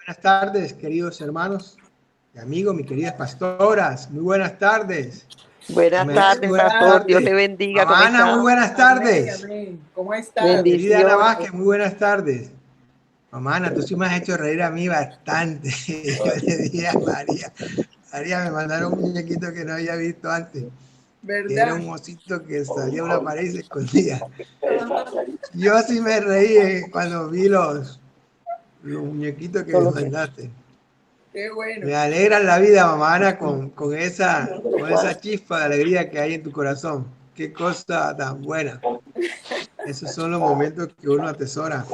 Buenas tardes, queridos hermanos y amigos, mis queridas pastoras. Muy buenas tardes. Buenas tardes, Buenas pastor. tardes. Dios le bendiga. ¿Cómo Ana, está? muy buenas tardes. Amén, amén. ¿Cómo estás? Querida Ana Bendiciones. Vázquez, muy buenas tardes. Mamá Ana, tú sí me has hecho reír a mí bastante. Yo le dije a María, me mandaron un muñequito que no había visto antes. Que era un osito que salía de una pared y se escondía. Yo sí me reí cuando vi los muñequitos que me mandaste. Qué bueno. Me alegra la vida, mamá Ana, con esa chispa de alegría que hay en tu corazón. Qué cosa tan buena. Esos son los momentos que uno atesora.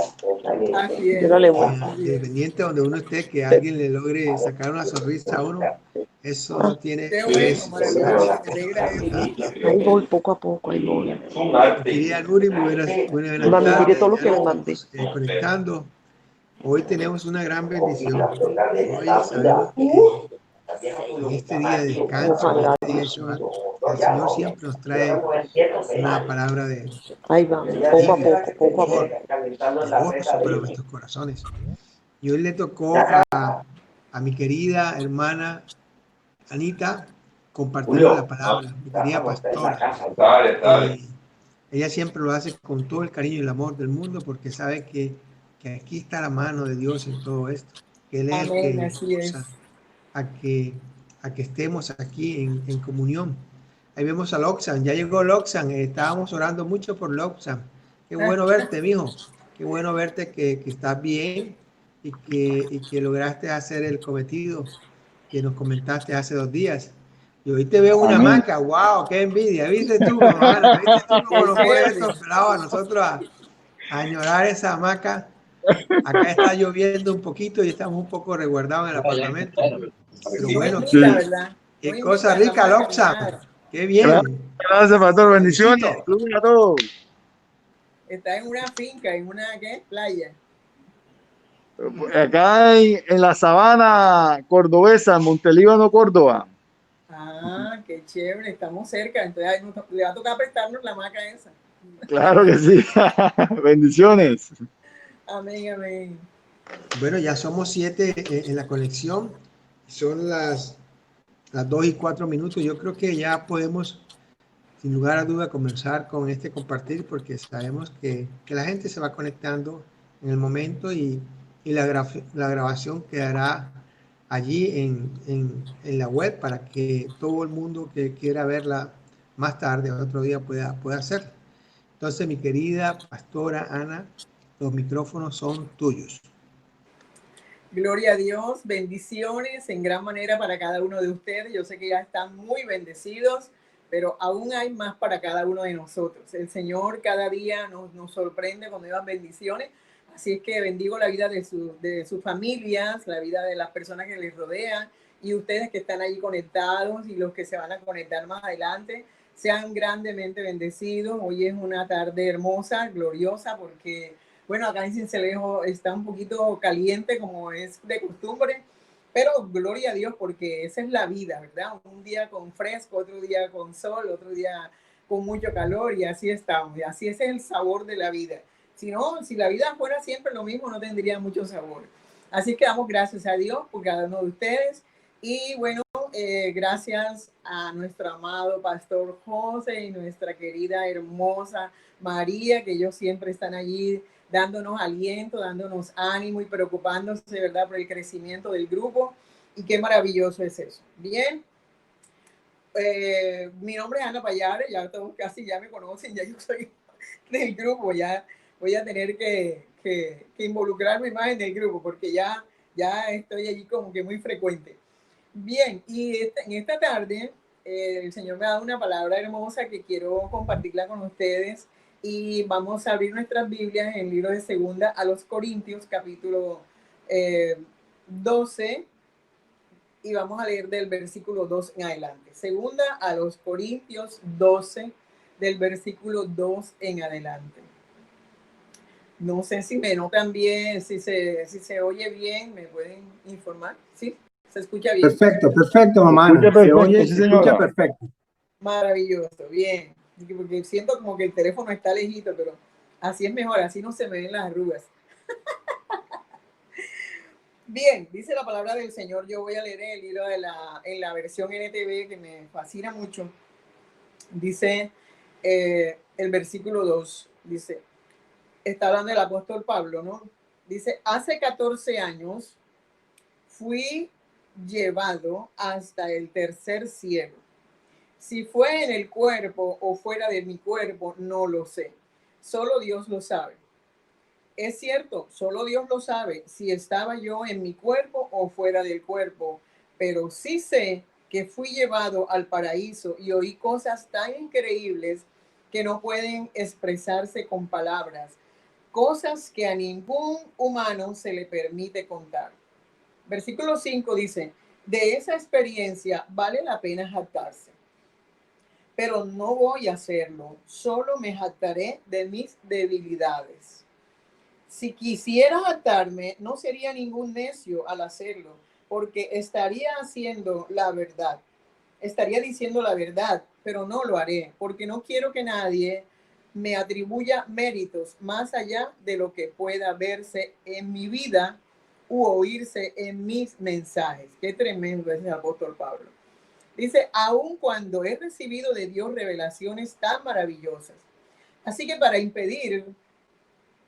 Así es. Yo no le muestro. Independiente donde uno esté, que alguien le logre sacar una sonrisa a uno, eso no tiene Qué bueno, precio. maravilloso. Me alegra eso. Ahí voy, poco a poco, ahí voy. Querida Nuri, muy buenas Mami, mire tardes. todo lo Ya que le nos mandé. estamos conectando. Hoy tenemos una gran bendición. Hoy sabemos que en este día de descanso, en este día de Shabbat, el Señor siempre nos trae una palabra de Ahí vamos, poco a alivio, poco, poco a de poco. gozo para nuestros corazones. Y hoy le tocó a mi querida hermana Anita compartir la palabra, mi querida pastora. Ella siempre lo hace con todo el cariño y el amor del mundo porque sabe que aquí está la mano de Dios en todo esto. Que Él es el que Amén, así es. impulsa a que estemos aquí en comunión. Ahí vemos a Loxan, ya llegó Loxan, estábamos orando mucho por Loxan. Qué bueno verte, mijo. Qué bueno verte que estás bien y que lograste hacer el cometido que nos comentaste hace 2 días. Y hoy te veo una hamaca, wow, qué envidia. ¿Viste tú, mamá? ¿Viste tú cómo nos pone estos pelados a nosotros a añorar esa hamaca? Acá está lloviendo un poquito y estamos un poco resguardados en el apartamento. Pero bueno, qué cosa rica, Loxan. Qué bien. Gracias, pastor. Bendiciones. Saludos a todos. Está en una finca, en una playa. Acá en la sabana cordobesa, en Montelíbano, Córdoba. Ah, qué chévere, estamos cerca. Entonces le va a tocar prestarnos la hamaca esa. Claro que sí. Bendiciones. Amén, amén. Bueno, ya somos 7 en la conexión. Son las 2:04. Yo creo que ya podemos, sin lugar a duda, comenzar con este compartir porque sabemos que la gente se va conectando en el momento y la grabación quedará allí en la web para que todo el mundo que quiera verla más tarde o otro día pueda hacerlo. Entonces, mi querida pastora Ana, los micrófonos son tuyos. Gloria a Dios, bendiciones en gran manera para cada uno de ustedes. Yo sé que ya están muy bendecidos, pero aún hay más para cada uno de nosotros. El Señor cada día nos sorprende con nuevas bendiciones. Así es que bendigo la vida de sus familias, la vida de las personas que les rodean y ustedes que están ahí conectados y los que se van a conectar más adelante. Sean grandemente bendecidos. Hoy es una tarde hermosa, gloriosa, porque bueno, acá en Sincelejo está un poquito caliente como es de costumbre, pero gloria a Dios porque esa es la vida, ¿verdad? Un día con fresco, otro día con sol, otro día con mucho calor y así estamos. Y así es el sabor de la vida. Si no, si la vida fuera siempre lo mismo, no tendría mucho sabor. Así que damos gracias a Dios por cada uno de ustedes. Y bueno, gracias a nuestro amado pastor José y nuestra querida hermosa María, que ellos siempre están allí dándonos aliento, dándonos ánimo y preocupándose, ¿verdad?, por el crecimiento del grupo. Y qué maravilloso es eso. Bien, mi nombre es Ana Payares, ya todos casi ya me conocen, ya yo soy del grupo, ya voy a tener que involucrarme más en el grupo porque ya estoy allí como que muy frecuente. Bien, y en esta tarde el Señor me ha dado una palabra hermosa que quiero compartirla con ustedes y vamos a abrir nuestras Biblias en el libro de Segunda a los Corintios, capítulo 12, y vamos a leer del versículo 2 en adelante. Segunda a los Corintios 12, del versículo 2 en adelante. No sé si me notan bien, si se oye bien, ¿me pueden informar? ¿Sí? ¿Se escucha bien? Perfecto, mamá. Se oye, se escucha perfecto. Maravilloso, bien. Porque siento como que el teléfono está lejito, pero así es mejor, así no se me ven las arrugas. Bien, dice la palabra del Señor. Yo voy a leer el libro en la versión NTV que me fascina mucho. Dice el versículo 2, dice, está hablando el apóstol Pablo, ¿no? Dice, hace 14 años fui llevado hasta el tercer cielo. Si fue en el cuerpo o fuera de mi cuerpo, no lo sé. Solo Dios lo sabe. Es cierto, solo Dios lo sabe si estaba yo en mi cuerpo o fuera del cuerpo, pero sí sé que fui llevado al paraíso y oí cosas tan increíbles que no pueden expresarse con palabras, cosas que a ningún humano se le permite contar. Versículo 5 dice, de esa experiencia vale la pena jactarse, pero no voy a hacerlo, solo me jactaré de mis debilidades. Si quisiera jactarme, no sería ningún necio al hacerlo, porque estaría haciendo la verdad, estaría diciendo la verdad, pero no lo haré, porque no quiero que nadie me atribuya méritos más allá de lo que pueda verse en mi vida u oírse en mis mensajes. Qué tremendo es el apóstol Pablo. Dice, aun cuando he recibido de Dios revelaciones tan maravillosas. Así que para impedir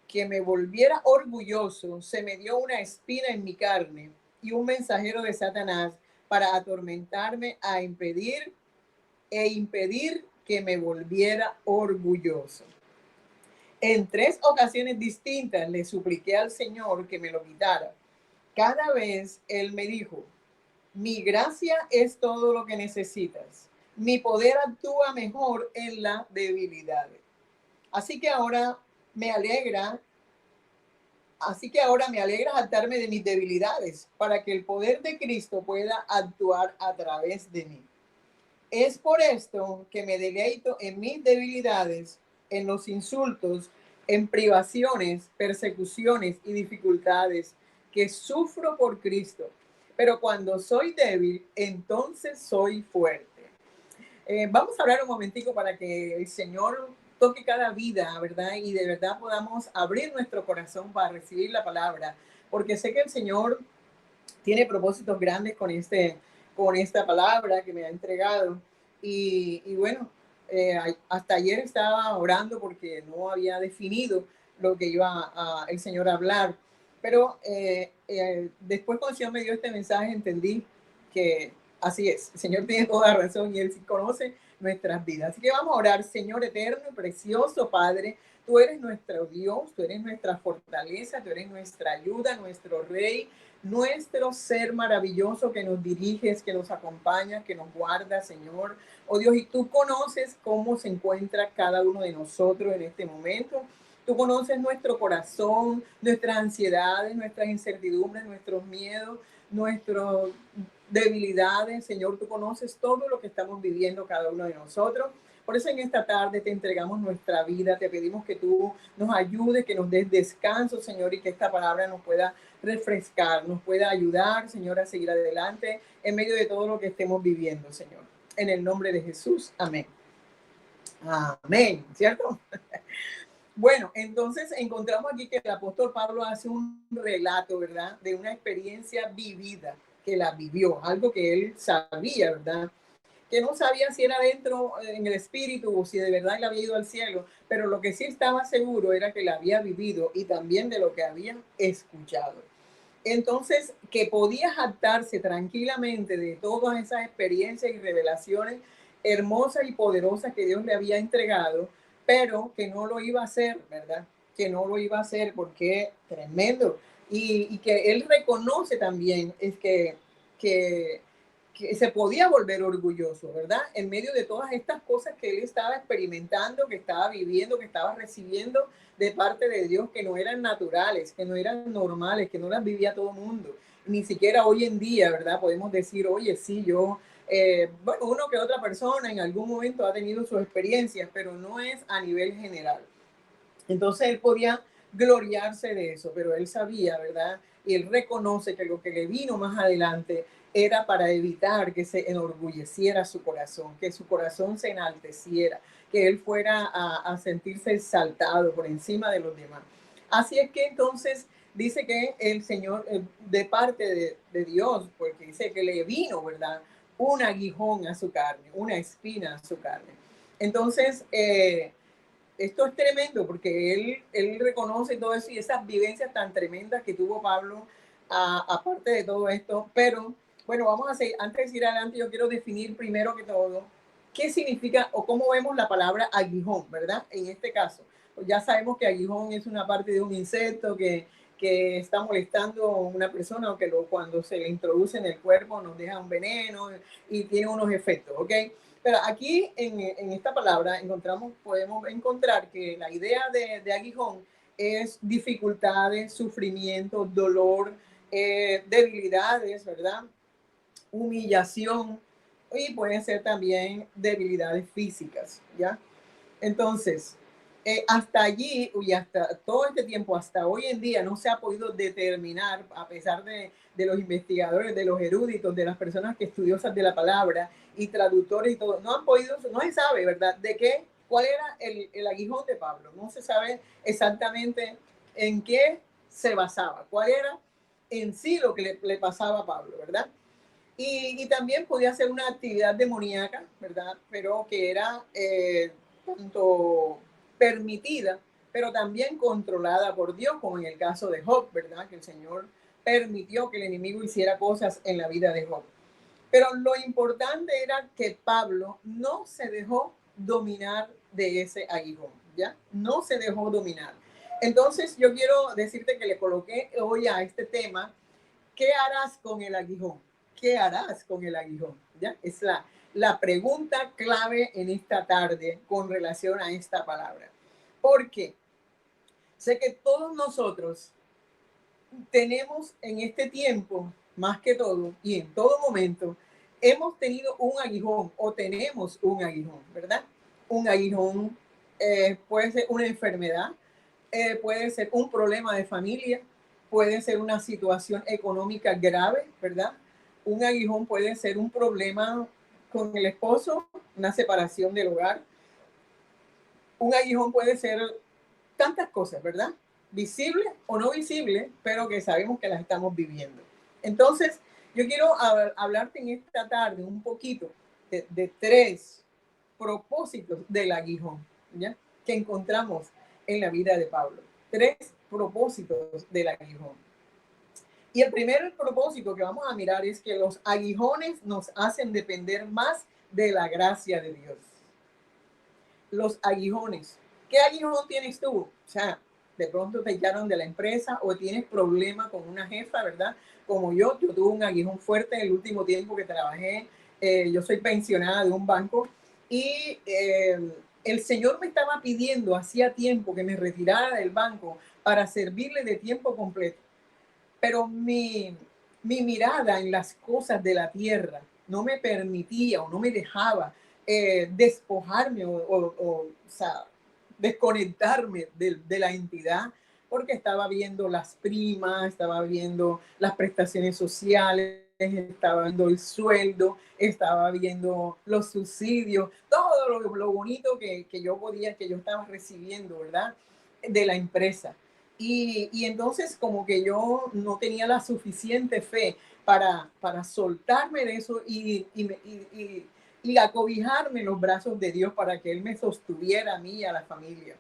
que me volviera orgulloso, se me dio una espina en mi carne y un mensajero de Satanás para atormentarme e impedir que me volviera orgulloso. En 3 ocasiones distintas le supliqué al Señor que me lo quitara. Cada vez Él me dijo, mi gracia es todo lo que necesitas. Mi poder actúa mejor en la debilidad. Así que ahora me alegra jactarme de mis debilidades para que el poder de Cristo pueda actuar a través de mí. Es por esto que me deleito en mis debilidades, en los insultos, en privaciones, persecuciones y dificultades que sufro por Cristo. Pero cuando soy débil, entonces soy fuerte. Vamos a hablar un momentico para que el Señor toque cada vida, ¿verdad? Y de verdad podamos abrir nuestro corazón para recibir la palabra, porque sé que el Señor tiene propósitos grandes con esta palabra que me ha entregado. Y bueno, hasta ayer estaba orando porque no había definido lo que iba el Señor a hablar. Pero después cuando el Señor me dio este mensaje entendí que así es. El Señor tiene toda razón y Él sí conoce nuestras vidas. Así que vamos a orar. Señor eterno y precioso Padre, tú eres nuestro Dios, tú eres nuestra fortaleza, tú eres nuestra ayuda, nuestro Rey, nuestro ser maravilloso que nos diriges, que nos acompaña, que nos guarda, Señor. Oh Dios, y tú conoces cómo se encuentra cada uno de nosotros en este momento. Tú conoces nuestro corazón, nuestras ansiedades, nuestras incertidumbres, nuestros miedos, nuestras debilidades. Señor, tú conoces todo lo que estamos viviendo cada uno de nosotros. Por eso en esta tarde te entregamos nuestra vida, te pedimos que tú nos ayudes, que nos des descanso, Señor, y que esta palabra nos pueda refrescar, nos pueda ayudar, Señor, a seguir adelante en medio de todo lo que estemos viviendo, Señor. En el nombre de Jesús, amén. Amén, ¿cierto? Bueno, entonces encontramos aquí que el apóstol Pablo hace un relato, ¿verdad? De una experiencia vivida, que la vivió, algo que él sabía, ¿verdad? Que no sabía si era dentro en el espíritu o si de verdad él había ido al cielo, pero lo que sí estaba seguro era que la había vivido y también de lo que había escuchado. Entonces, que podía jactarse tranquilamente de todas esas experiencias y revelaciones hermosas y poderosas que Dios le había entregado, pero que no lo iba a hacer, ¿verdad? Que no lo iba a hacer porque tremendo. Y que él reconoce también es que se podía volver orgulloso, ¿verdad? En medio de todas estas cosas que él estaba experimentando, que estaba viviendo, que estaba recibiendo de parte de Dios, que no eran naturales, que no eran normales, que no las vivía todo el mundo. Ni siquiera hoy en día, ¿verdad? Podemos decir, oye, sí, yo, bueno, uno que otra persona en algún momento ha tenido sus experiencias, pero no es a nivel general. Entonces él podía gloriarse de eso, pero él sabía, ¿verdad? Y él reconoce que lo que le vino más adelante era para evitar que se enorgulleciera su corazón, que su corazón se enalteciera, que él fuera a sentirse exaltado por encima de los demás. Así es que entonces dice que el Señor, de parte de Dios, porque dice que le vino, ¿verdad? Un aguijón a su carne, una espina a su carne. Entonces, esto es tremendo porque él reconoce todo eso y esas vivencias tan tremendas que tuvo Pablo, aparte de todo esto. Pero bueno, vamos a seguir. Antes de ir adelante, yo quiero definir primero que todo qué significa o cómo vemos la palabra aguijón, ¿verdad? En este caso, ya sabemos que aguijón es una parte de un insecto que está molestando a una persona o que cuando se le introduce en el cuerpo nos deja un veneno y tiene unos efectos, ¿ok? Pero aquí en esta palabra podemos encontrar que la idea de aguijón es dificultades, sufrimiento, dolor, debilidades, ¿verdad? Humillación y pueden ser también debilidades físicas, ¿ya? Entonces, hasta allí y hasta todo este tiempo, hasta hoy en día, no se ha podido determinar, a pesar de los investigadores, de los eruditos, de las personas que estudiosas de la palabra y traductores y todo, no se sabe, ¿verdad? ¿Cuál era el aguijón de Pablo? No se sabe exactamente en qué se basaba, cuál era en sí lo que le pasaba a Pablo, ¿verdad? Y también podía ser una actividad demoníaca, ¿verdad? Pero que era tanto permitida, pero también controlada por Dios, como en el caso de Job, ¿verdad? Que el Señor permitió que el enemigo hiciera cosas en la vida de Job. Pero lo importante era que Pablo no se dejó dominar de ese aguijón, ¿ya? No se dejó dominar. Entonces yo quiero decirte que le coloqué hoy a este tema, ¿qué harás con el aguijón? ¿Qué harás con el aguijón? ¿Ya? Es la pregunta clave en esta tarde con relación a esta palabra. Porque sé que todos nosotros tenemos en este tiempo, más que todo, y en todo momento, hemos tenido un aguijón o tenemos un aguijón, ¿verdad? Un aguijón puede ser una enfermedad, puede ser un problema de familia, puede ser una situación económica grave, ¿verdad? Un aguijón puede ser un problema con el esposo, una separación del hogar. Un aguijón puede ser tantas cosas, ¿verdad? Visible o no visible, pero que sabemos que las estamos viviendo. Entonces, yo quiero hablarte en esta tarde un poquito de 3 propósitos del aguijón, ¿ya? Que encontramos en la vida de Pablo. 3 propósitos del aguijón. Y el primer propósito que vamos a mirar es que los aguijones nos hacen depender más de la gracia de Dios. Los aguijones. ¿Qué aguijón tienes tú? O sea, de pronto te echaron de la empresa o tienes problema con una jefa, ¿verdad? Como yo tuve un aguijón fuerte en el último tiempo que trabajé. Yo soy pensionada de un banco y el Señor me estaba pidiendo hacía tiempo que me retirara del banco para servirle de tiempo completo. Pero mi mirada en las cosas de la tierra no me permitía o no me dejaba despojarme o sea, desconectarme de la entidad, porque estaba viendo las primas, estaba viendo las prestaciones sociales, estaba viendo el sueldo, estaba viendo los subsidios, todo lo bonito que yo estaba recibiendo, ¿verdad? De la empresa. Y entonces como que yo no tenía la suficiente fe para soltarme de eso y acobijarme en los brazos de Dios para que Él me sostuviera a mí y a la familia.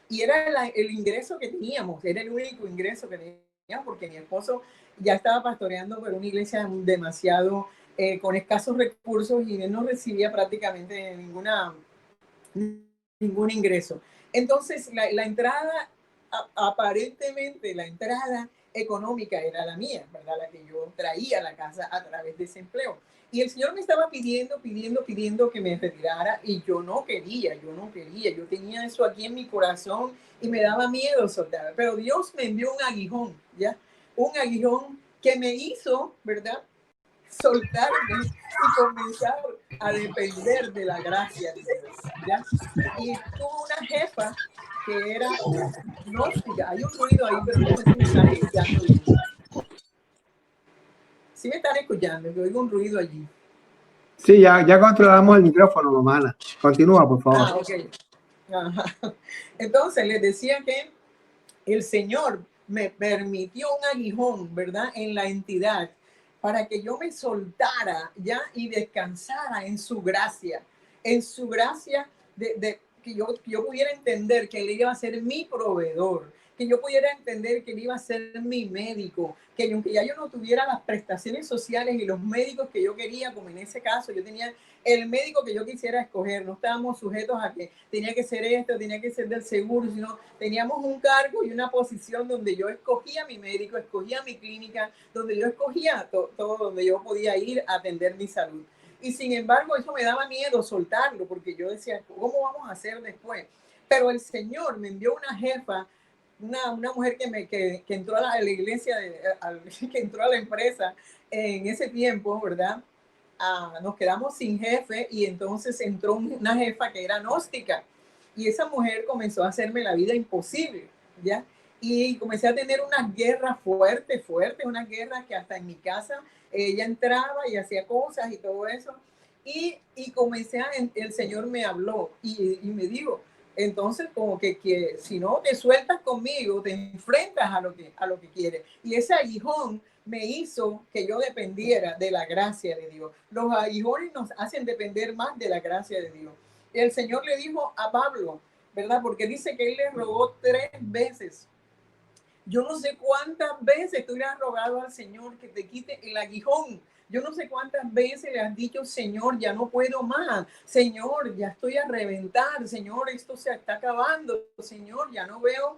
Y era el ingreso que teníamos, era el único ingreso que teníamos, porque mi esposo ya estaba pastoreando por una iglesia demasiado con escasos recursos y él no recibía prácticamente ningún ingreso. Entonces la entrada, aparentemente la entrada económica era la mía, ¿verdad? La que yo traía a la casa a través de ese empleo. Y el Señor me estaba pidiendo que me retirara y yo no quería, yo tenía eso aquí en mi corazón y me daba miedo soltar, pero Dios me envió un aguijón, ¿ya? Un aguijón que me hizo, ¿verdad? Soltarme y comenzar a depender de la gracia de Dios, ¿ya? Y tuve una jefa que era gnóstica. Hay un ruido ahí, pero no sé si me están escuchando bien. Sí me están escuchando, que oigo un ruido allí. Sí, ya controlamos el micrófono, Romana. Continúa, por favor. Ah, ok. Ajá. Entonces les decía que el Señor me permitió un aguijón, ¿verdad? En la entidad para que yo me soltara ya y descansara en su gracia que yo pudiera entender que Él iba a ser mi proveedor, que yo pudiera entender que Él iba a ser mi médico, que aunque ya yo no tuviera las prestaciones sociales y los médicos que yo quería, como en ese caso yo tenía el médico que yo quisiera escoger, no estábamos sujetos a que tenía que ser esto, tenía que ser del seguro, sino teníamos un cargo y una posición donde yo escogía mi médico, escogía mi clínica, donde yo escogía todo donde yo podía ir a atender mi salud. Y sin embargo, eso me daba miedo soltarlo, porque yo decía, ¿cómo vamos a hacer después? Pero el Señor me envió una jefa, una mujer que entró a la iglesia, que entró a la empresa en ese tiempo, ¿verdad? Nos quedamos sin jefe y entonces entró una jefa que era gnóstica y esa mujer comenzó a hacerme la vida imposible, ¿ya? Y comencé a tener unas guerras fuertes, unas guerras que hasta en mi casa ella entraba y hacía cosas y todo eso. Y comencé el Señor me habló y me dijo, entonces como que si no te sueltas conmigo, te enfrentas a lo que quieres. Y ese aguijón me hizo que yo dependiera de la gracia de Dios. Los aguijones nos hacen depender más de la gracia de Dios. El Señor le dijo a Pablo, ¿verdad? Porque dice que él le rogó 3 veces. Yo no sé cuántas veces tú le has rogado al Señor que te quite el aguijón. Yo no sé cuántas veces le has dicho, Señor, ya no puedo más. Señor, ya estoy a reventar. Señor, esto se está acabando. Señor, ya no veo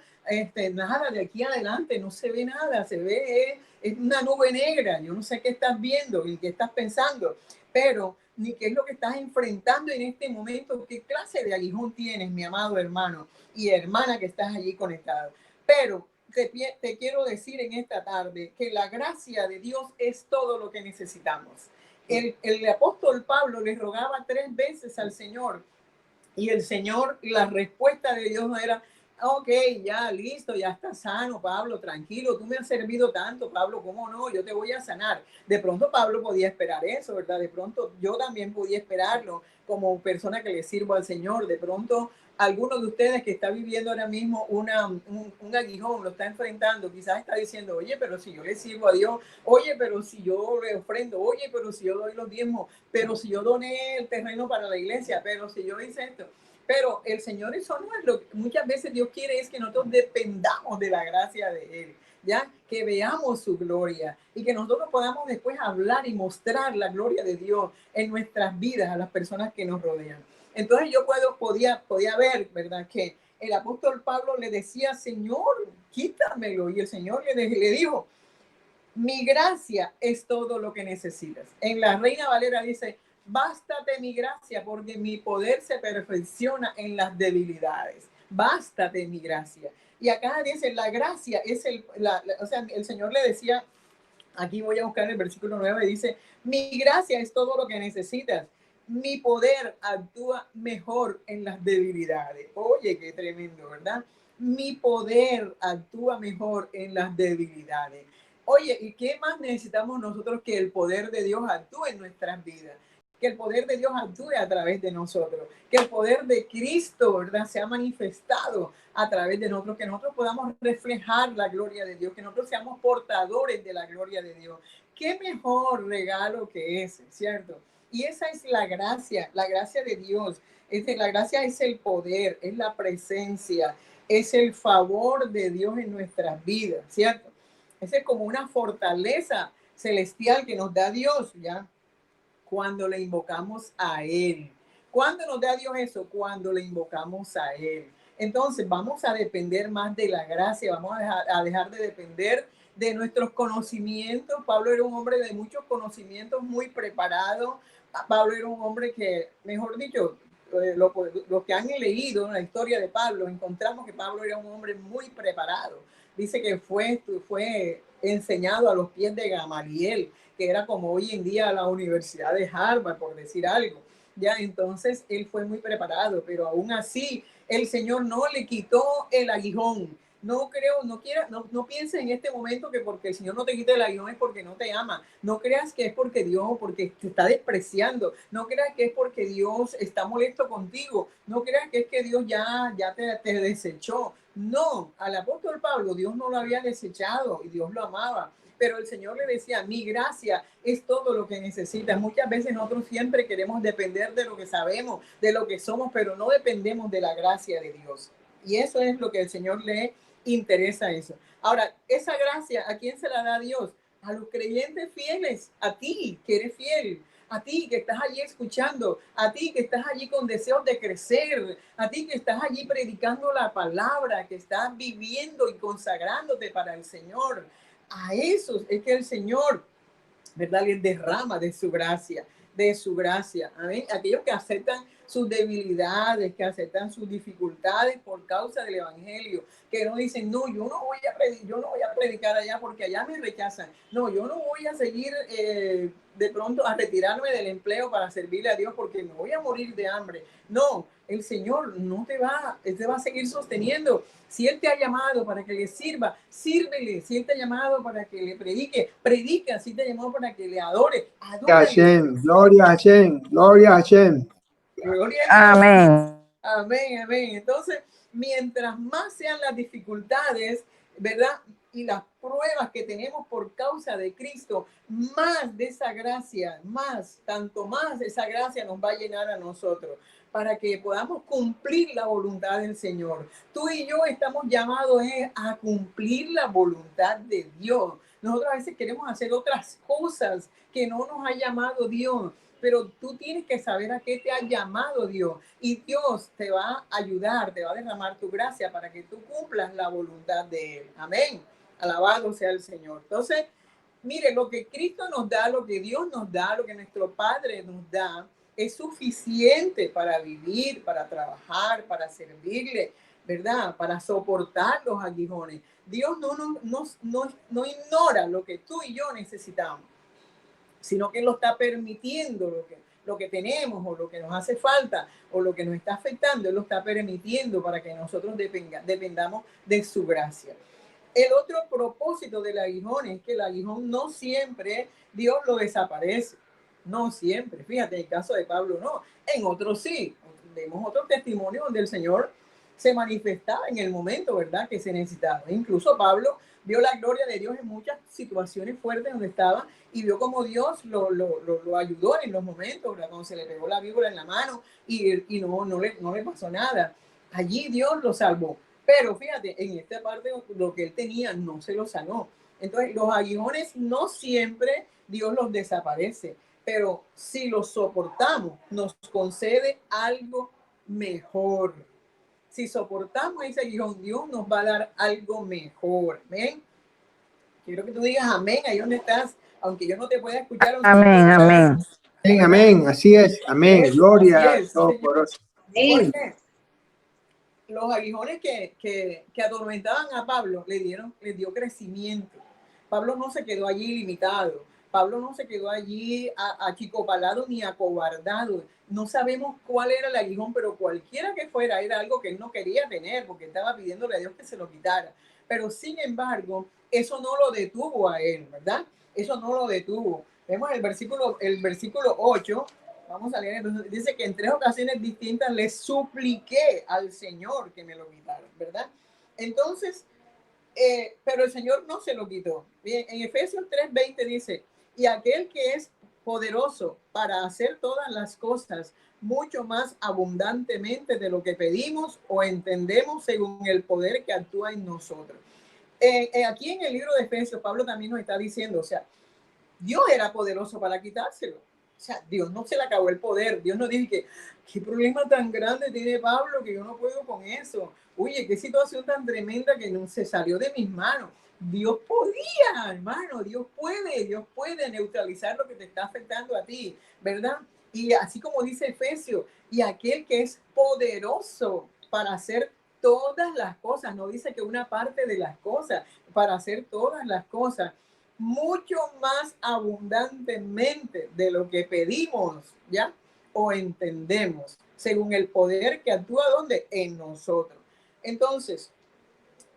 nada de aquí adelante. No se ve nada. Se ve es una nube negra. Yo no sé qué estás viendo y qué estás pensando. Pero ni qué es lo que estás enfrentando en este momento. ¿Qué clase de aguijón tienes, mi amado hermano y hermana que estás allí conectado? Pero te quiero decir en esta tarde que la gracia de Dios es todo lo que necesitamos. El apóstol Pablo le rogaba 3 veces al Señor y el Señor, la respuesta de Dios no era, ok, ya listo, ya está sano, Pablo, tranquilo, tú me has servido tanto, Pablo, ¿cómo no? Yo te voy a sanar. De pronto Pablo podía esperar eso, ¿verdad? De pronto yo también podía esperarlo como persona que le sirvo al Señor. De pronto alguno de ustedes que está viviendo ahora mismo un aguijón, lo está enfrentando, quizás está diciendo, oye, pero si yo le sirvo a Dios, oye, pero si yo le ofrendo, oye, pero si yo doy los diezmos, pero si yo doné el terreno para la iglesia, pero si yo hice esto. Pero el Señor, eso no es lo que muchas veces Dios quiere, es que nosotros dependamos de la gracia de Él, ya que veamos su gloria y que nosotros podamos después hablar y mostrar la gloria de Dios en nuestras vidas a las personas que nos rodean. Entonces yo podía ver, ¿verdad? Que el apóstol Pablo le decía, Señor, quítamelo. Y el Señor le dijo, mi gracia es todo lo que necesitas. En la Reina Valera dice, bástate mi gracia porque mi poder se perfecciona en las debilidades. Bástate mi gracia. Y acá dice, la gracia es o sea, el Señor le decía, aquí voy a buscar el versículo 9, dice, mi gracia es todo lo que necesitas. Mi poder actúa mejor en las debilidades. Oye, qué tremendo, ¿verdad? Mi poder actúa mejor en las debilidades. Oye, ¿y qué más necesitamos nosotros que el poder de Dios actúe en nuestras vidas? Que el poder de Dios actúe a través de nosotros, que el poder de Cristo, ¿verdad?, se ha manifestado a través de nosotros, que nosotros podamos reflejar la gloria de Dios, que nosotros seamos portadores de la gloria de Dios. Qué mejor regalo que ese, ¿cierto? Y esa es la gracia de Dios. La gracia es el poder, es la presencia, es el favor de Dios en nuestras vidas, ¿cierto? Esa es como una fortaleza celestial que nos da Dios, ¿ya? Cuando le invocamos a Él. ¿Cuándo nos da Dios eso? Cuando le invocamos a Él. Entonces vamos a depender más de la gracia, vamos a dejar de depender de nuestros conocimientos. Pablo era un hombre de muchos conocimientos, muy preparado. Pablo era un hombre que, mejor dicho, los que han leído la historia de Pablo, encontramos que Pablo era un hombre muy preparado. Dice que fue enseñado a los pies de Gamaliel, que era como hoy en día la Universidad de Harvard, por decir algo. Ya, entonces él fue muy preparado, pero aún así el Señor no le quitó el aguijón. No creo, no pienses en este momento que porque el Señor no te quita el aguijón es porque no te ama. No creas que es porque Dios, porque te está despreciando. No creas que es porque Dios está molesto contigo. No creas que es que Dios ya te desechó. No, al apóstol Pablo Dios no lo había desechado y Dios lo amaba. Pero el Señor le decía, mi gracia es todo lo que necesitas. Muchas veces nosotros siempre queremos depender de lo que sabemos, de lo que somos, pero no dependemos de la gracia de Dios. Y eso es lo que el Señor le interesa eso. Ahora, esa gracia, ¿a quién se la da Dios? A los creyentes fieles, a ti que eres fiel, a ti que estás allí escuchando, a ti que estás allí con deseos de crecer, a ti que estás allí predicando la palabra, que estás viviendo y consagrándote para el Señor. A esos es que el Señor, ¿verdad?, les derrama de su gracia, de su gracia. Amén. Aquellos que aceptan sus debilidades, que aceptan sus dificultades por causa del evangelio, que no dicen, no, yo no voy a predicar allá porque allá me rechazan. No, yo no voy a seguir de pronto a retirarme del empleo para servirle a Dios porque me voy a morir de hambre. No, el Señor no te va, Él te va a seguir sosteniendo. Si Él te ha llamado para que le sirva, sírvele. Si Él te ha llamado para que le predique, predica. Si te llamó para que le adore, adórale. Gloria a Hashem, gloria a Hashem. Gloria a Dios. Amén. Amén, amén. Entonces, mientras más sean las dificultades, ¿verdad? Y las pruebas que tenemos por causa de Cristo, más de esa gracia, tanto más de esa gracia nos va a llenar a nosotros para que podamos cumplir la voluntad del Señor. Tú y yo estamos llamados a cumplir la voluntad de Dios. Nosotros a veces queremos hacer otras cosas que no nos ha llamado Dios, pero tú tienes que saber a qué te ha llamado Dios y Dios te va a ayudar, te va a derramar tu gracia para que tú cumplas la voluntad de Él. Amén. Alabado sea el Señor. Entonces, mire, lo que Cristo nos da, lo que Dios nos da, lo que nuestro Padre nos da, es suficiente para vivir, para trabajar, para servirle, ¿verdad? Para soportar los aguijones. Dios no ignora lo que tú y yo necesitamos, sino que lo está permitiendo, lo que tenemos o lo que nos hace falta o lo que nos está afectando, Él lo está permitiendo para que nosotros dependamos de su gracia. El otro propósito del aguijón es que el aguijón no siempre Dios lo desaparece, no siempre. Fíjate, en el caso de Pablo no, en otros sí. Vemos otro testimonio donde el Señor se manifestaba en el momento, ¿verdad?, que se necesitaba. Incluso Pablo vio la gloria de Dios en muchas situaciones fuertes donde estaba y vio cómo Dios lo ayudó en los momentos, ¿verdad?, cuando se le pegó la víbora en la mano y no le pasó nada. Allí Dios lo salvó. Pero fíjate, en esta parte lo que él tenía no se lo sanó. Entonces, los aguijones no siempre Dios los desaparece, pero si los soportamos, nos concede algo mejor. Si soportamos ese aguijón, Dios nos va a dar algo mejor. Amén. Quiero que tú digas amén ahí donde estás, aunque yo no te pueda escuchar. Amén, amén. Amén, amén, así es, amén, gloria a Todopoderoso. Porque los aguijones que atormentaban a Pablo les dio crecimiento. Pablo no se quedó allí limitado. Pablo no se quedó allí achicopalado ni acobardado. No sabemos cuál era el aguijón, pero cualquiera que fuera, era algo que él no quería tener porque estaba pidiéndole a Dios que se lo quitara. Pero sin embargo, eso no lo detuvo a él, ¿verdad? Eso no lo detuvo. Vemos el versículo 8. Vamos a leer, entonces dice que en 3 ocasiones distintas le supliqué al Señor que me lo quitara, ¿verdad? Entonces, pero el Señor no se lo quitó. Bien, en Efesios 3:20 dice, y aquel que es poderoso para hacer todas las cosas mucho más abundantemente de lo que pedimos o entendemos según el poder que actúa en nosotros. Aquí en el libro de Efesios, Pablo también nos está diciendo, o sea, Dios era poderoso para quitárselo. O sea, Dios no se le acabó el poder. Dios no dice que qué problema tan grande tiene Pablo que yo no puedo con eso. Oye, qué situación tan tremenda que no se salió de mis manos. Dios podía, hermano, Dios puede neutralizar lo que te está afectando a ti, ¿verdad? Y así como dice Efesios, y aquel que es poderoso para hacer todas las cosas, no dice que una parte de las cosas, para hacer todas las cosas, mucho más abundantemente de lo que pedimos, ¿ya? O entendemos, según el poder que actúa ¿dónde? En nosotros. Entonces,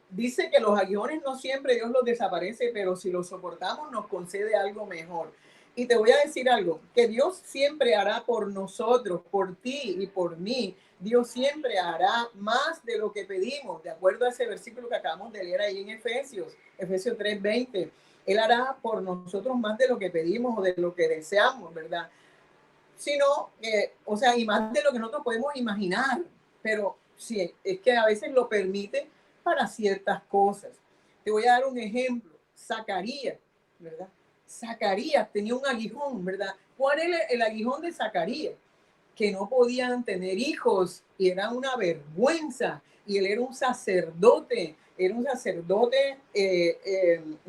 dice que los aguijones no siempre Dios los desaparece, pero si los soportamos nos concede algo mejor. Y te voy a decir algo, que Dios siempre hará por nosotros, por ti y por mí. Dios siempre hará más de lo que pedimos, de acuerdo a ese versículo que acabamos de leer ahí en Efesios 3:20. Él hará por nosotros más de lo que pedimos o de lo que deseamos, ¿verdad? Sino, o sea, y más de lo que nosotros podemos imaginar, pero sí, es que a veces lo permite para ciertas cosas. Te voy a dar un ejemplo. Zacarías, ¿verdad? Zacarías tenía un aguijón, ¿verdad? ¿Cuál era el aguijón de Zacarías? Que no podían tener hijos y era una vergüenza. Y él era un sacerdote. Le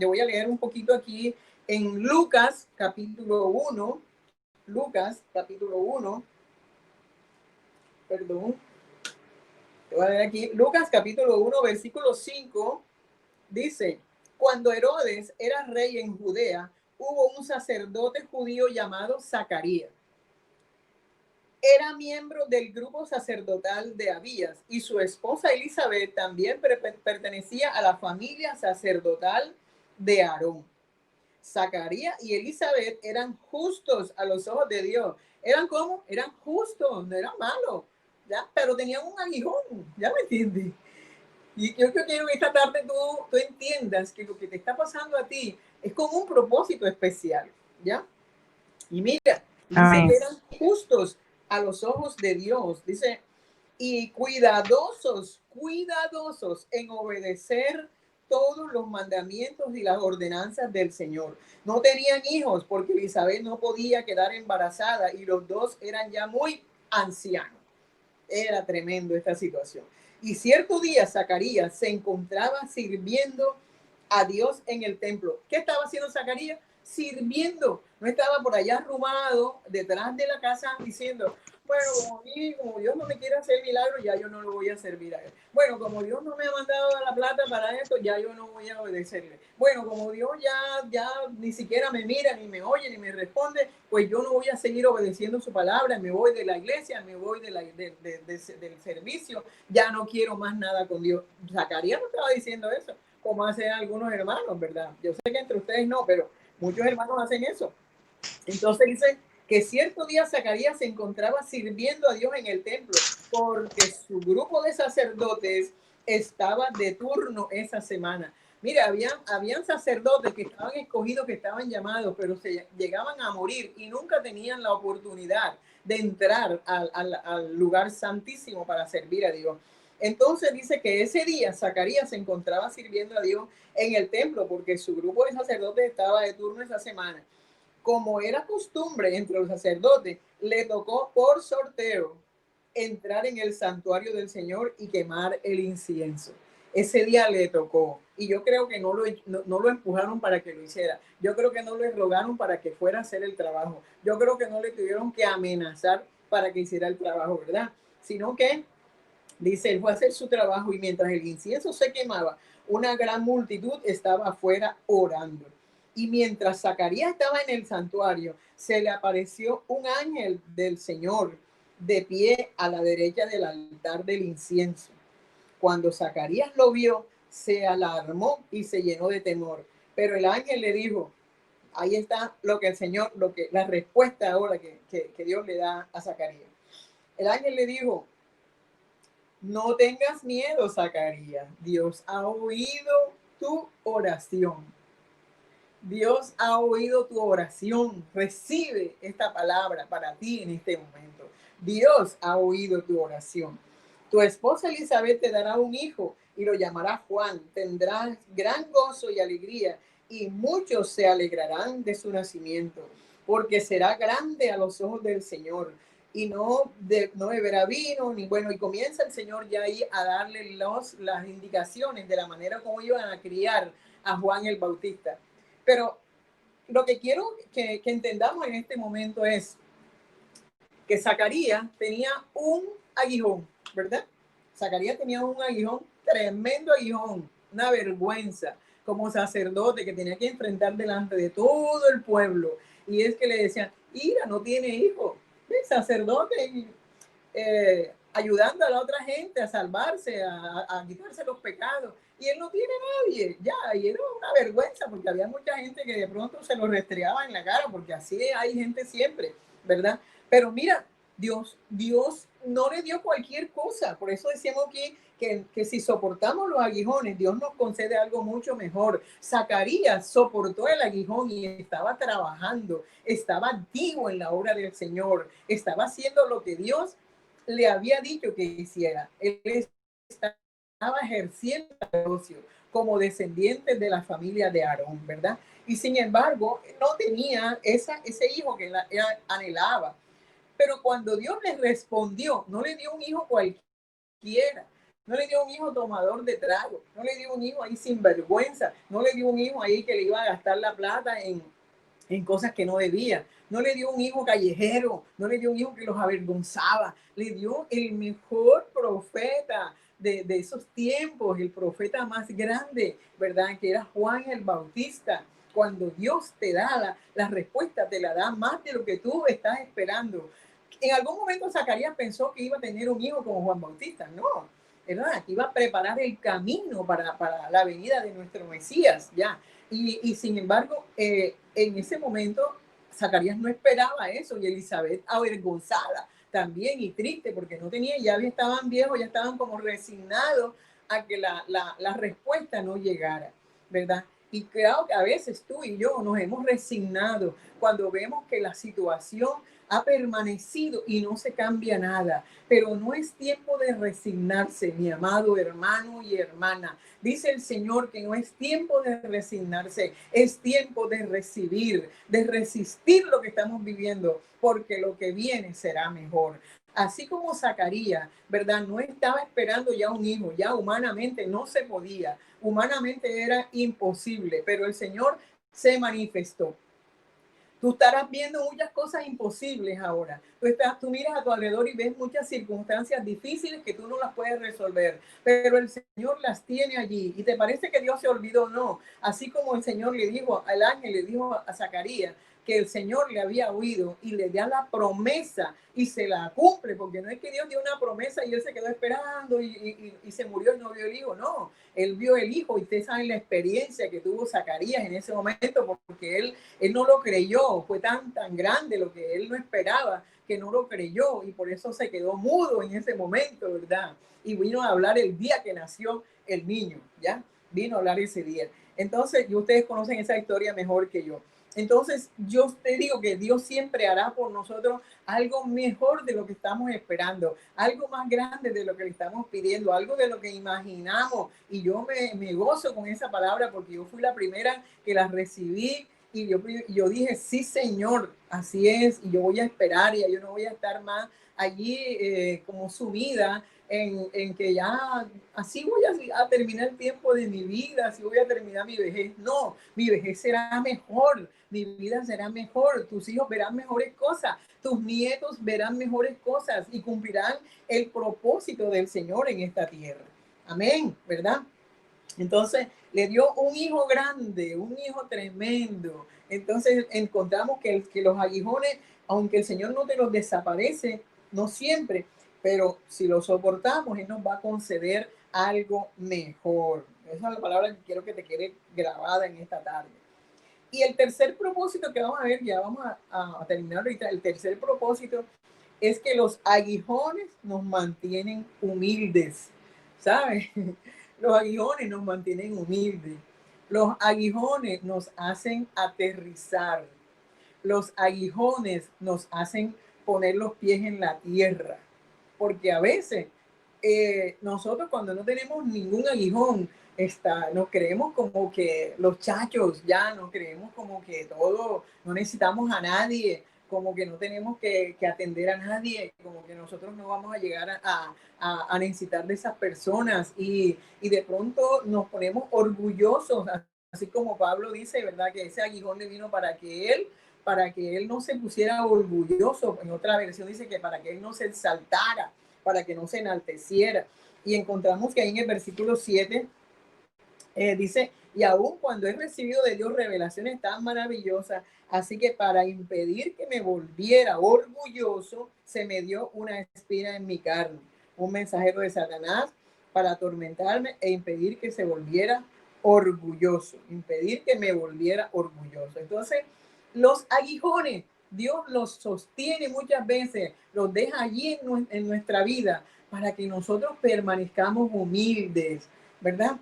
voy a leer un poquito aquí en Lucas capítulo 1. Lucas capítulo 1, perdón, te voy a leer aquí. Lucas capítulo 1, versículo 5, dice: cuando Herodes era rey en Judea, hubo un sacerdote judío llamado Zacarías. Era miembro del grupo sacerdotal de Abías y su esposa Elizabeth también pertenecía a la familia sacerdotal de Aarón. Zacarías y Elizabeth eran justos a los ojos de Dios. ¿Eran cómo? Eran justos, no eran malos, ¿ya? Pero tenían un aguijón, ¿ya me entiendes? Y yo quiero que esta tarde tú entiendas que lo que te está pasando a ti es con un propósito especial, ¿ya? Y mira, dice que eran justos a los ojos de Dios, dice, y cuidadosos en obedecer todos los mandamientos y las ordenanzas del Señor. No tenían hijos porque Elizabeth no podía quedar embarazada y los dos eran ya muy ancianos. Era tremendo esta situación. Y cierto día Zacarías se encontraba sirviendo a Dios en el templo. ¿Qué estaba haciendo Zacarías? Sirviendo. No estaba por allá arrumado detrás de la casa diciendo, bueno, como Dios no me quiere hacer milagro, ya yo no lo voy a servir a él. Bueno, como Dios no me ha mandado la plata para esto, ya yo no voy a obedecerle. Bueno, como Dios ya ni siquiera me mira, ni me oye, ni me responde, pues yo no voy a seguir obedeciendo su palabra, me voy de la iglesia, me voy del servicio, ya no quiero más nada con Dios. Zacarías no estaba diciendo eso, como hacen algunos hermanos, ¿verdad? Yo sé que entre ustedes no, pero muchos hermanos hacen eso. Entonces dice que cierto día Zacarías se encontraba sirviendo a Dios en el templo porque su grupo de sacerdotes estaba de turno esa semana. Mira, habían sacerdotes que estaban escogidos, que estaban llamados, pero se llegaban a morir y nunca tenían la oportunidad de entrar al lugar santísimo para servir a Dios. Entonces dice que ese día Zacarías se encontraba sirviendo a Dios en el templo porque su grupo de sacerdotes estaba de turno esa semana. Como era costumbre entre los sacerdotes, le tocó por sorteo entrar en el santuario del Señor y quemar el incienso. Ese día le tocó. Y yo creo que no lo empujaron para que lo hiciera. Yo creo que no le rogaron para que fuera a hacer el trabajo. Yo creo que no le tuvieron que amenazar para que hiciera el trabajo, ¿verdad? Sino que, dice, él fue a hacer su trabajo y mientras el incienso se quemaba, una gran multitud estaba afuera orando. Y mientras Zacarías estaba en el santuario, se le apareció un ángel del Señor de pie a la derecha del altar del incienso. Cuando Zacarías lo vio, se alarmó y se llenó de temor. Pero el ángel le dijo, ahí está lo que el Señor, la respuesta ahora que Dios le da a Zacarías. El ángel le dijo, no tengas miedo, Zacarías. Dios ha oído tu oración. Dios ha oído tu oración. Recibe esta palabra para ti en este momento. Dios ha oído tu oración. Tu esposa Elizabeth te dará un hijo y lo llamará Juan. Tendrás gran gozo y alegría y muchos se alegrarán de su nacimiento, porque será grande a los ojos del Señor y no beberá vino ni bueno. Y comienza el Señor ya ahí a darle las indicaciones de la manera como iban a criar a Juan el Bautista. Pero lo que quiero que entendamos en este momento es que Zacarías tenía un aguijón, ¿verdad? Zacarías tenía un aguijón, tremendo aguijón, una vergüenza como sacerdote que tenía que enfrentar delante de todo el pueblo. Y es que le decían, mira, no tiene hijo. El sacerdote ayudando a la otra gente a salvarse, a quitarse los pecados. y él no tiene nadie, ya, y era una vergüenza porque había mucha gente que de pronto se lo restregaba en la cara, porque así hay gente siempre, ¿verdad? Pero mira, Dios no le dio cualquier cosa, por eso decíamos que si soportamos los aguijones, Dios nos concede algo mucho mejor. Zacarías soportó el aguijón y estaba trabajando, estaba activo en la obra del Señor, estaba haciendo lo que Dios le había dicho que hiciera. Él estaba ejerciendo el negocio como descendiente de la familia de Aarón, ¿verdad? Y sin embargo, no tenía ese hijo que anhelaba. Pero cuando Dios le respondió, no le dio un hijo cualquiera, no le dio un hijo tomador de trago, no le dio un hijo ahí sin vergüenza, no le dio un hijo ahí que le iba a gastar la plata en cosas que no debía, no le dio un hijo callejero, no le dio un hijo que los avergonzaba, le dio el mejor profeta de esos tiempos, el profeta más grande, ¿verdad? Que era Juan el Bautista. Cuando Dios te da la respuesta, te la da más de lo que tú estás esperando. En algún momento Zacarías pensó que iba a tener un hijo como Juan Bautista, no, ¿verdad? Que iba a preparar el camino para la venida de nuestro Mesías, ya. Y sin embargo, en ese momento, Zacarías no esperaba eso y Elizabeth avergonzada también y triste porque no tenía, ya estaban viejos, ya estaban como resignados a que la respuesta no llegara, ¿verdad? Y creo que a veces tú y yo nos hemos resignado cuando vemos que la situación ha permanecido y no se cambia nada. Pero no es tiempo de resignarse, mi amado hermano y hermana. Dice el Señor que no es tiempo de resignarse, es tiempo de recibir, de resistir lo que estamos viviendo, porque lo que viene será mejor. Así como Zacarías, ¿verdad? No estaba esperando ya un hijo, ya humanamente no se podía, humanamente era imposible, pero el Señor se manifestó. Tú estarás viendo muchas cosas imposibles ahora. Tú miras a tu alrededor y ves muchas circunstancias difíciles que tú no las puedes resolver, pero el Señor las tiene allí. ¿Y te parece que Dios se olvidó? No. Así como el Señor le dijo, al ángel le dijo a Zacarías que el Señor le había oído y le da la promesa y se la cumple, porque no es que Dios dio una promesa y él se quedó esperando y se murió y no vio el hijo, no. Él vio el hijo y ustedes saben la experiencia que tuvo Zacarías en ese momento, porque él no lo creyó, fue tan grande lo que él no esperaba, que no lo creyó y por eso se quedó mudo en ese momento, ¿verdad? Y vino a hablar el día que nació el niño, ¿ya? Vino a hablar ese día. Entonces, y ustedes conocen esa historia mejor que yo. Entonces, yo te digo que Dios siempre hará por nosotros algo mejor de lo que estamos esperando, algo más grande de lo que le estamos pidiendo, algo de lo que imaginamos. Y yo me gozo con esa palabra porque yo fui la primera que la recibí y yo dije, sí, Señor, así es, y yo voy a esperar y yo no voy a estar más allí como sumida en que ya así voy a terminar el tiempo de mi vida, así voy a terminar mi vejez. No, mi vejez será mejor, mi vida será mejor, tus hijos verán mejores cosas, tus nietos verán mejores cosas y cumplirán el propósito del Señor en esta tierra. Amén, ¿verdad? Entonces le dio un hijo grande, un hijo tremendo. Entonces encontramos que los aguijones, aunque el Señor no te los desaparece, no siempre, pero si los soportamos, Él nos va a conceder algo mejor. Esa es la palabra que quiero que te quede grabada en esta tarde. Y el tercer propósito que vamos a ver, ya vamos a terminar ahorita, el tercer propósito es que los aguijones nos mantienen humildes, ¿sabes? Los aguijones nos mantienen humildes. Los aguijones nos hacen aterrizar. Los aguijones nos hacen poner los pies en la tierra. Porque a veces nosotros cuando no tenemos ningún aguijón, nos creemos como que los chachos, ya nos creemos como que todo, no necesitamos a nadie, como que no tenemos que atender a nadie, como que nosotros no vamos a llegar a necesitar de esas personas y de pronto nos ponemos orgullosos, así como Pablo dice, ¿verdad? Que ese aguijón le vino para que él no se pusiera orgulloso. En otra versión dice que para que él no se exaltara, para que no se enalteciera. Y encontramos que ahí en el versículo 7 dice, y aún cuando he recibido de Dios revelaciones tan maravillosas, así que para impedir que me volviera orgulloso, se me dio una espina en mi carne, un mensajero de Satanás para atormentarme e impedir que se volviera orgulloso, impedir que me volviera orgulloso. Entonces, los aguijones, Dios los sostiene muchas veces, los deja allí en nuestra vida para que nosotros permanezcamos humildes, ¿verdad?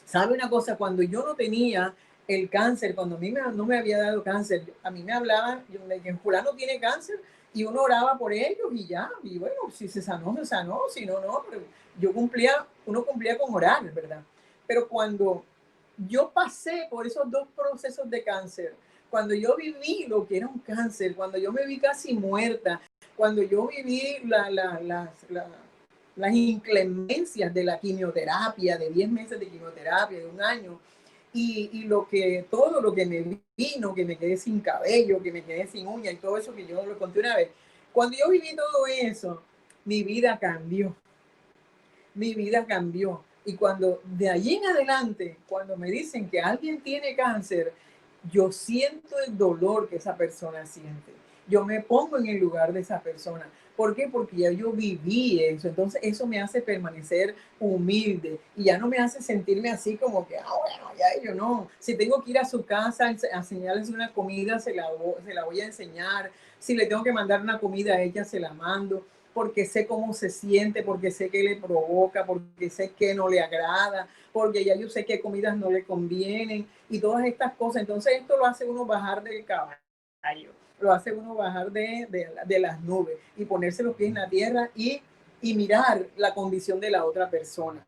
¿Sabe una cosa? Cuando yo no tenía el cáncer, cuando a mí no me había dado cáncer, a mí me hablaban de que fulano tiene cáncer y uno oraba por ellos y ya, y bueno, si se sanó, se sanó, si no, no, pero uno cumplía con orar, ¿verdad? Pero cuando yo pasé por esos dos procesos de cáncer, cuando yo viví lo que era un cáncer, cuando yo me vi casi muerta, cuando yo viví las inclemencias de la quimioterapia, de 10 meses de quimioterapia, de un año, y todo lo que me vino, que me quedé sin cabello, que me quedé sin uña y todo eso que yo lo conté una vez. Cuando yo viví todo eso, mi vida cambió. Mi vida cambió. Y cuando de allí en adelante, cuando me dicen que alguien tiene cáncer, yo siento el dolor que esa persona siente. Yo me pongo en el lugar de esa persona. ¿Por qué? Porque ya yo viví eso. Entonces eso me hace permanecer humilde y ya no me hace sentirme así como que, bueno, ya yo no. Si tengo que ir a su casa a enseñarles una comida, se la voy a enseñar. Si le tengo que mandar una comida a ella, se la mando, porque sé cómo se siente, porque sé qué le provoca, porque sé que no le agrada, porque ya yo sé qué comidas no le convienen y todas estas cosas. Entonces esto lo hace uno bajar del caballo, lo hace uno bajar de las nubes y ponerse los pies en la tierra y mirar la condición de la otra persona.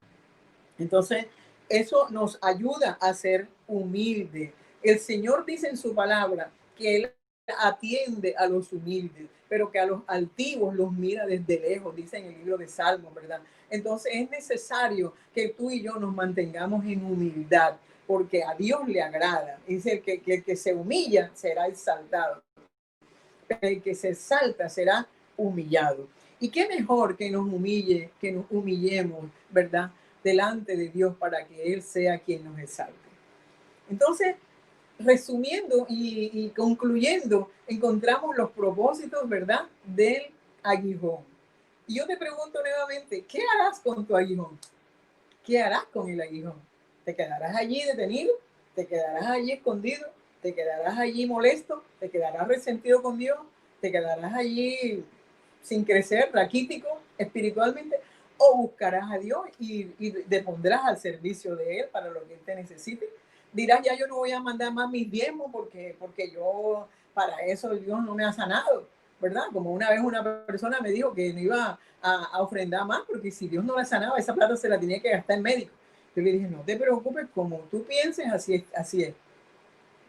Entonces eso nos ayuda a ser humildes. El Señor dice en su palabra que Él atiende a los humildes, pero que a los altivos los mira desde lejos, dice en el libro de Salmos, ¿verdad? Entonces es necesario que tú y yo nos mantengamos en humildad, porque a Dios le agrada. Dice que el que se humilla será exaltado, el que se exalta será humillado. Y qué mejor que nos humille, que nos humillemos, ¿verdad? Delante de Dios para que Él sea quien nos exalte. Entonces, resumiendo y concluyendo, encontramos los propósitos, ¿verdad?, del aguijón. Y yo te pregunto nuevamente, ¿qué harás con tu aguijón? ¿Qué harás con el aguijón? ¿Te quedarás allí detenido? ¿Te quedarás allí escondido? ¿Te quedarás allí molesto? ¿Te quedarás resentido con Dios? ¿Te quedarás allí sin crecer, raquítico espiritualmente? ¿O buscarás a Dios y te pondrás al servicio de Él para lo que Él te necesite? Dirás, ya yo no voy a mandar más mis diezmos porque yo, para eso Dios no me ha sanado, ¿verdad? Como una vez una persona me dijo que no iba a ofrendar más porque si Dios no la sanaba, esa plata se la tenía que gastar en médico. Yo le dije, no te preocupes, como tú pienses, así es, así es.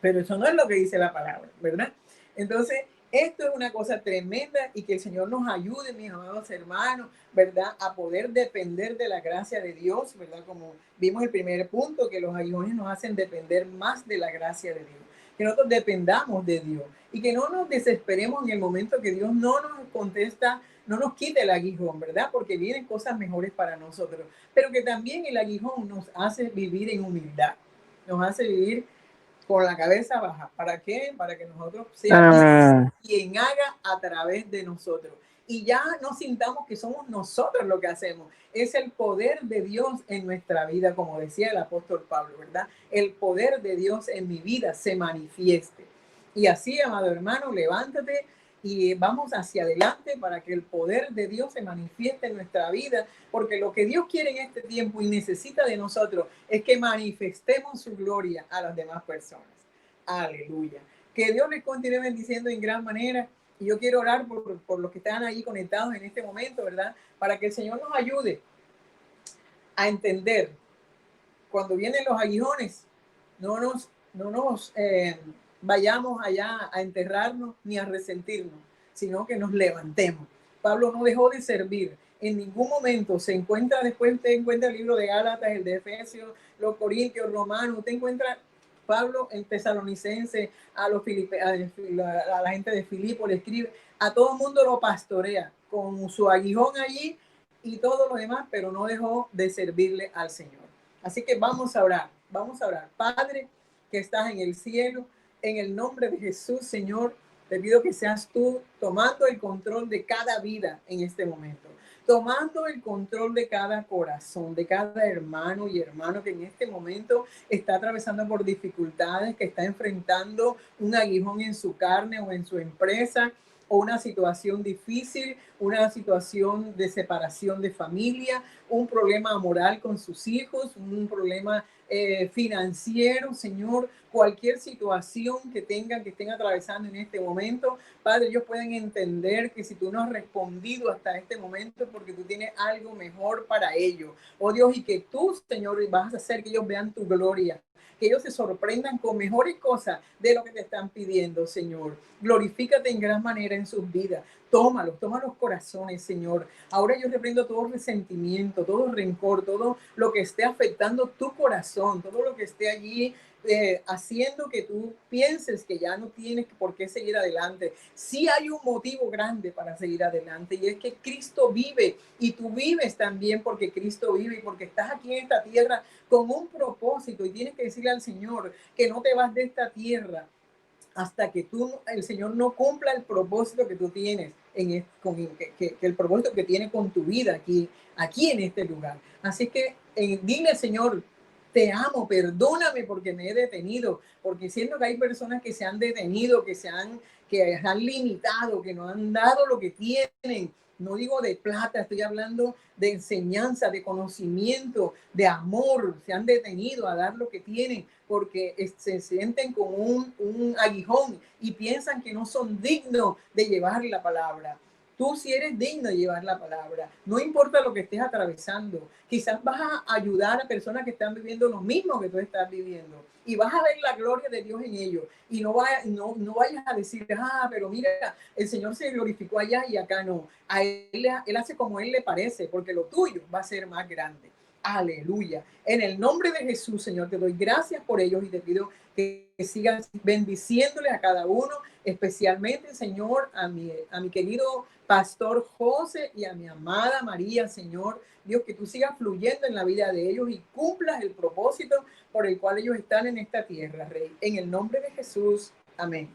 Pero eso no es lo que dice la palabra, ¿verdad? Entonces, esto es una cosa tremenda y que el Señor nos ayude, mis amados hermanos, ¿verdad? A poder depender de la gracia de Dios, ¿verdad? Como vimos el primer punto, que los aguijones nos hacen depender más de la gracia de Dios. Que nosotros dependamos de Dios y que no nos desesperemos en el momento que Dios no nos contesta, no nos quite el aguijón, ¿verdad? Porque vienen cosas mejores para nosotros. Pero que también el aguijón nos hace vivir en humildad, nos hace vivir con la cabeza baja. ¿Para qué? Para que nosotros seamos quien haga a través de nosotros. Y ya no sintamos que somos nosotros lo que hacemos. Es el poder de Dios en nuestra vida, como decía el apóstol Pablo, ¿verdad? El poder de Dios en mi vida se manifieste. Y así, amado hermano, levántate y vamos hacia adelante para que el poder de Dios se manifieste en nuestra vida, porque lo que Dios quiere en este tiempo y necesita de nosotros es que manifestemos su gloria a las demás personas. Aleluya. Que Dios les continúe bendiciendo en gran manera. Y yo quiero orar por los que están ahí conectados en este momento, ¿verdad? Para que el Señor nos ayude a entender cuando vienen los aguijones, no nos vayamos allá a enterrarnos ni a resentirnos, sino que nos levantemos. Pablo no dejó de servir. En ningún momento se encuentra, después usted encuentra el libro de Gálatas, el de Efesios, los Corintios, Romanos, usted encuentra Pablo en Tesalonicense, a la gente de Filipo le escribe, a todo el mundo lo pastorea con su aguijón allí y todo lo demás, pero no dejó de servirle al Señor. Así que vamos a orar, vamos a orar. Padre, que estás en el cielo, en el nombre de Jesús, Señor, te pido que seas tú tomando el control de cada vida en este momento. tomando el control de cada corazón, de cada hermano y hermano que en este momento está atravesando por dificultades, que está enfrentando un aguijón en su carne o en su empresa, o una situación difícil, una situación de separación de familia, un problema moral con sus hijos, un problema financiero, Señor, cualquier situación que tengan, que estén atravesando en este momento, Padre, ellos pueden entender que si tú no has respondido hasta este momento, porque tú tienes algo mejor para ellos, oh Dios, y que tú, Señor, vas a hacer que ellos vean tu gloria, que ellos se sorprendan con mejores cosas de lo que te están pidiendo, Señor. Glorifícate en gran manera en sus vidas. Tómalos, toma los corazones, Señor. Ahora yo reprendo todo resentimiento, todo rencor, todo lo que esté afectando tu corazón, todo lo que esté allí haciendo que tú pienses que ya no tienes por qué seguir adelante. Sí hay un motivo grande para seguir adelante, y es que Cristo vive, y tú vives también porque Cristo vive, y porque estás aquí en esta tierra con un propósito, y tienes que decirle al Señor que no te vas de esta tierra hasta que el Señor no cumpla el propósito que tú tienes, que el propósito que tiene con tu vida aquí en este lugar. Así que dile, Señor, te amo, perdóname porque me he detenido, porque siento que hay personas que se han detenido, que han limitado, que no han dado lo que tienen. No digo de plata, estoy hablando de enseñanza, de conocimiento, de amor. Se han detenido a dar lo que tienen porque se sienten con un aguijón y piensan que no son dignos de llevar la palabra. Tú sí eres digno de llevar la palabra, no importa lo que estés atravesando. Quizás vas a ayudar a personas que están viviendo lo mismo que tú estás viviendo, y vas a ver la gloria de Dios en ellos, y no vayas a decir, pero mira, el Señor se glorificó allá y acá no. A él hace como Él le parece, porque lo tuyo va a ser más grande. Aleluya. En el nombre de Jesús, Señor, te doy gracias por ellos, y te pido que sigas bendiciéndoles a cada uno, especialmente, Señor, a mi querido pastor José y a mi amada María, Señor. Dios, que tú sigas fluyendo en la vida de ellos y cumplas el propósito por el cual ellos están en esta tierra, Rey. En el nombre de Jesús. Amén.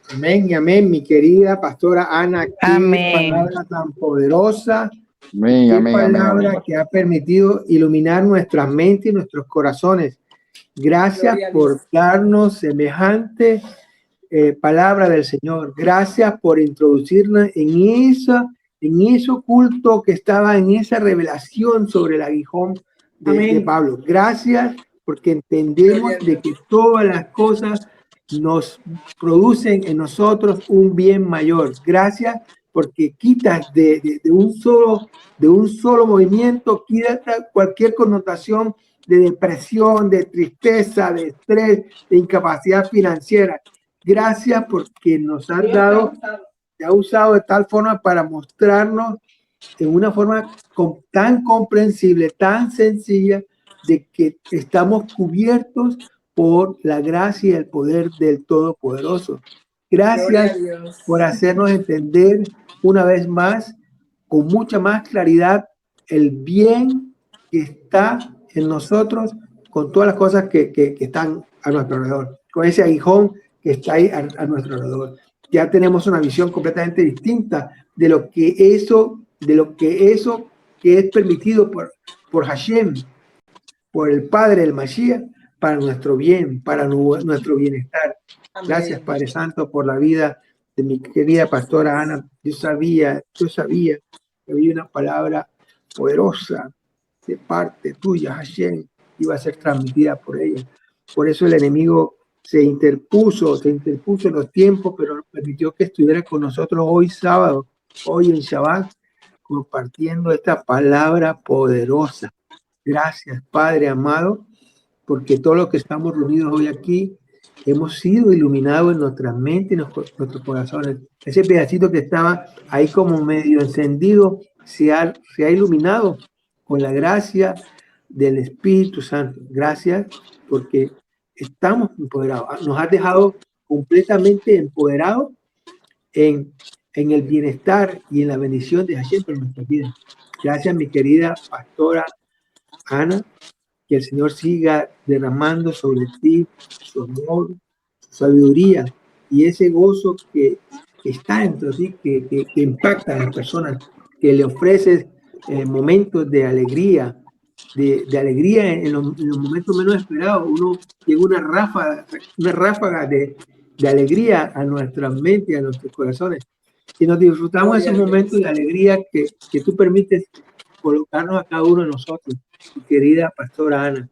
Amén y amén, mi querida pastora Ana. Qué Amén. palabra tan poderosa. Amén, Qué amén, palabra amén. que ha permitido iluminar nuestras mentes y nuestros corazones. Gracias por darnos semejante palabra del Señor. Gracias por introducirnos en ese oculto que estaba en esa revelación sobre el aguijón de Pablo. Gracias porque entendemos de que todas las cosas nos producen en nosotros un bien mayor. Gracias porque quitas de un solo movimiento, quitas cualquier connotación de depresión, de tristeza, de estrés, de incapacidad financiera. Gracias porque nos has dado, te ha usado de tal forma para mostrarnos en una forma tan comprensible, tan sencilla, de que estamos cubiertos por la gracia y el poder del Todopoderoso. Gracias por hacernos entender una vez más, con mucha más claridad, el bien que está en nosotros, con todas las cosas que están a nuestro alrededor, con ese aguijón que está ahí a nuestro alrededor. Ya tenemos una visión completamente distinta de lo que eso que es permitido por Hashem, por el Padre, el Mashiach, para nuestro bien, para nuestro bienestar. Amén. Gracias, Padre Santo, por la vida de mi querida pastora Ana. Yo sabía que había una palabra poderosa de parte tuya, Hashem, iba a ser transmitida por ella. Por eso el enemigo se interpuso en los tiempos, pero permitió que estuviera con nosotros hoy sábado, hoy en Shabbat, compartiendo esta palabra poderosa. Gracias, Padre amado, porque todos los que estamos reunidos hoy aquí hemos sido iluminados en nuestras mentes y nuestros corazones. Ese pedacito que estaba ahí como medio encendido se ha iluminado con la gracia del Espíritu Santo. Gracias porque estamos empoderados. Nos has dejado completamente empoderados en el bienestar y en la bendición de Hashem para nuestras vidas. Gracias, mi querida pastora Ana, que el Señor siga derramando sobre ti su amor, su sabiduría y ese gozo que está dentro de ti, que impacta a las personas, que le ofreces momentos de alegría, de alegría en los momentos menos esperados. Uno llega una ráfaga de alegría a nuestra mente, a nuestros corazones. Y nos disfrutamos esos momentos de alegría que tú permites colocarnos a cada uno de nosotros, mi querida pastora Ana.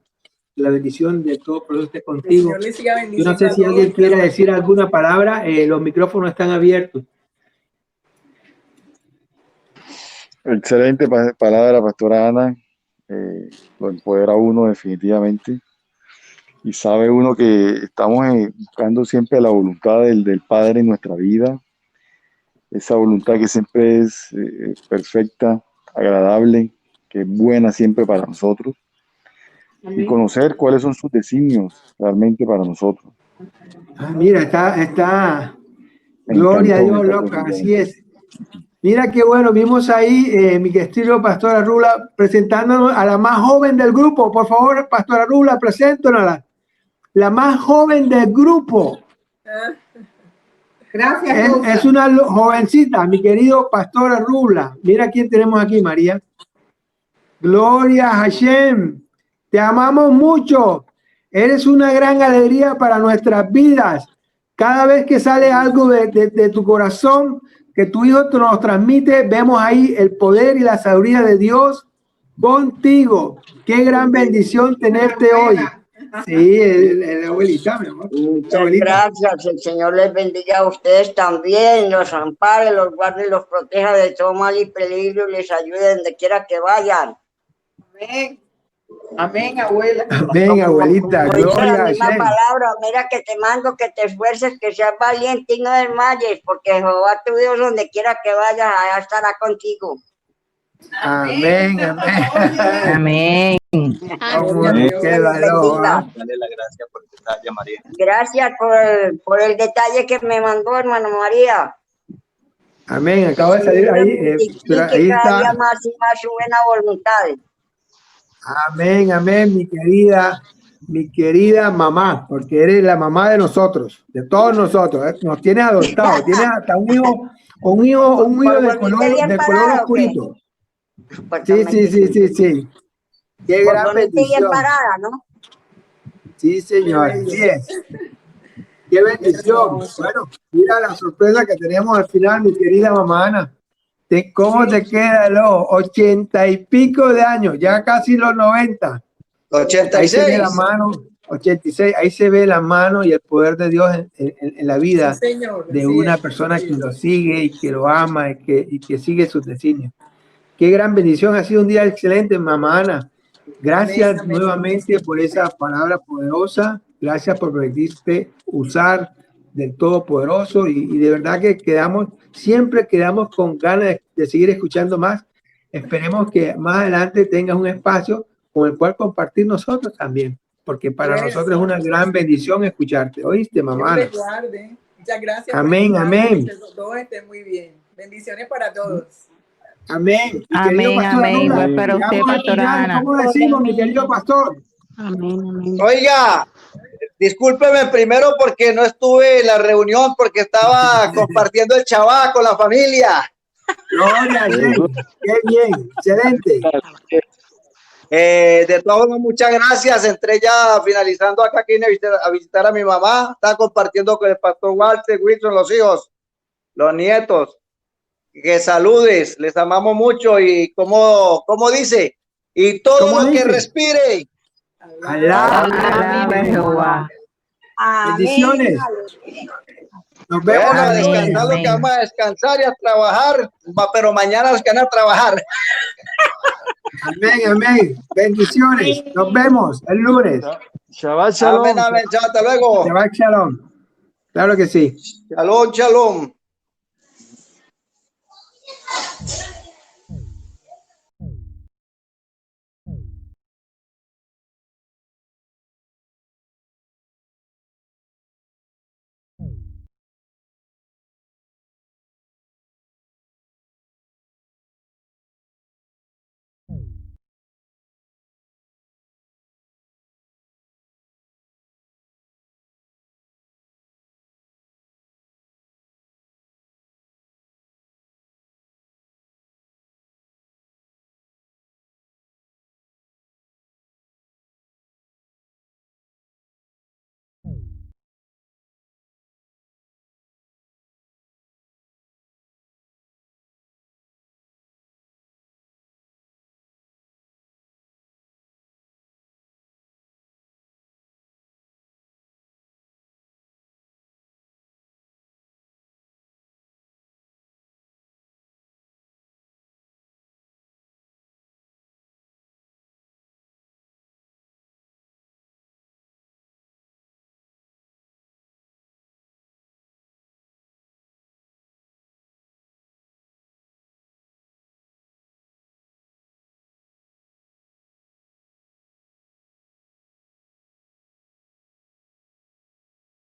La bendición de todo por esté contigo. Yo no sé si alguien quiere decir alguna palabra, los micrófonos están abiertos. Excelente palabra, pastora Ana. Lo empodera a uno definitivamente. Y sabe uno que estamos buscando siempre la voluntad del Padre en nuestra vida. Esa voluntad que siempre es perfecta, agradable, que es buena siempre para nosotros. Y conocer cuáles son sus designios realmente para nosotros. Mira, está gloria a Dios, loca, así es. Mira qué bueno, vimos ahí mi querido pastora Rula presentándonos a la más joven del grupo. Por favor, pastora Rula, preséntanosla. La más joven del grupo. Gracias. Es una jovencita, mi querido pastora Rula. Mira quién tenemos aquí, María. Gloria a Hashem. Te amamos mucho. Eres una gran alegría para nuestras vidas. Cada vez que sale algo de tu corazón, que tu hijo nos transmite, vemos ahí el poder y la sabiduría de Dios contigo. Qué gran bendición tenerte hoy. Sí, la abuelita, mi amor. Muchas gracias. El Señor les bendiga a ustedes también, los ampare, los guarde, los proteja de todo mal y peligro y les ayude donde quiera que vayan. Amén. Amén, abuela. Amén, abuelita. Gloria la misma palabra, mira que te mando que te esfuerces, que seas valiente y no desmayes, porque Jehová tu Dios donde quiera que vayas, allá estará contigo. Amén, amén. Amén. Dale la gracia por el detalle, María. Gracias por el detalle que me mandó, hermano María. Amén, acabo de salir ahí. Pero ahí está. Cada día más y más su buena voluntad. Amén, amén, mi querida mamá, porque eres la mamá de nosotros, de todos nosotros, ¿eh? Nos tienes adoptados, tienes hasta un hijo de color oscurito. Sí. Qué gran bendición. Parada, ¿no? Sí, señor, así es. Qué bendición. Bueno, mira la sorpresa que tenemos al final, mi querida mamá Ana. ¿Cómo te queda los 80 y pico de años? Ya casi los 90. 86. Ahí se ve la mano, 86. Ahí se ve la mano y el poder de Dios en la vida de una persona que lo sigue y que lo ama y que sigue sus designios. Qué gran bendición. Ha sido un día excelente, mamá Ana. Gracias nuevamente por esa palabra poderosa. Gracias por permitirte usar del Todopoderoso y de verdad que siempre quedamos con ganas de seguir escuchando más. Esperemos que más adelante tengas un espacio con el cual compartir nosotros también, porque para nosotros es una gran bendición escucharte. ¿Oíste, mamá? Muchas gracias. Amén, amén. Que todos estén muy bien. Bendiciones para todos. Amén. Amén, amén. Igual para usted, pastora Ana. ¿Cómo decimos, mi querido pastor? Amén, amén. Oiga, discúlpeme primero porque no estuve en la reunión porque estaba compartiendo el Shabbat con la familia. Gloria a Dios. Qué bien, excelente. De todos modos, muchas gracias. Entré ya finalizando acá aquí a visitar a mi mamá. Estaba compartiendo con el pastor Walter, Wilson, los hijos, los nietos. Que saludes, les amamos mucho y como dice, y todo lo que respire. Alá, Jehová. Bendiciones. Nos vemos. Bueno, a descansar lo que vamos a descansar y a trabajar, pero mañana los que van a trabajar. Amén, amén. Bendiciones. Nos vemos el lunes. Shabbat shalom. Amén, amén. Chao, hasta luego. Shabbat shalom. Claro que sí. Shalom, shalom.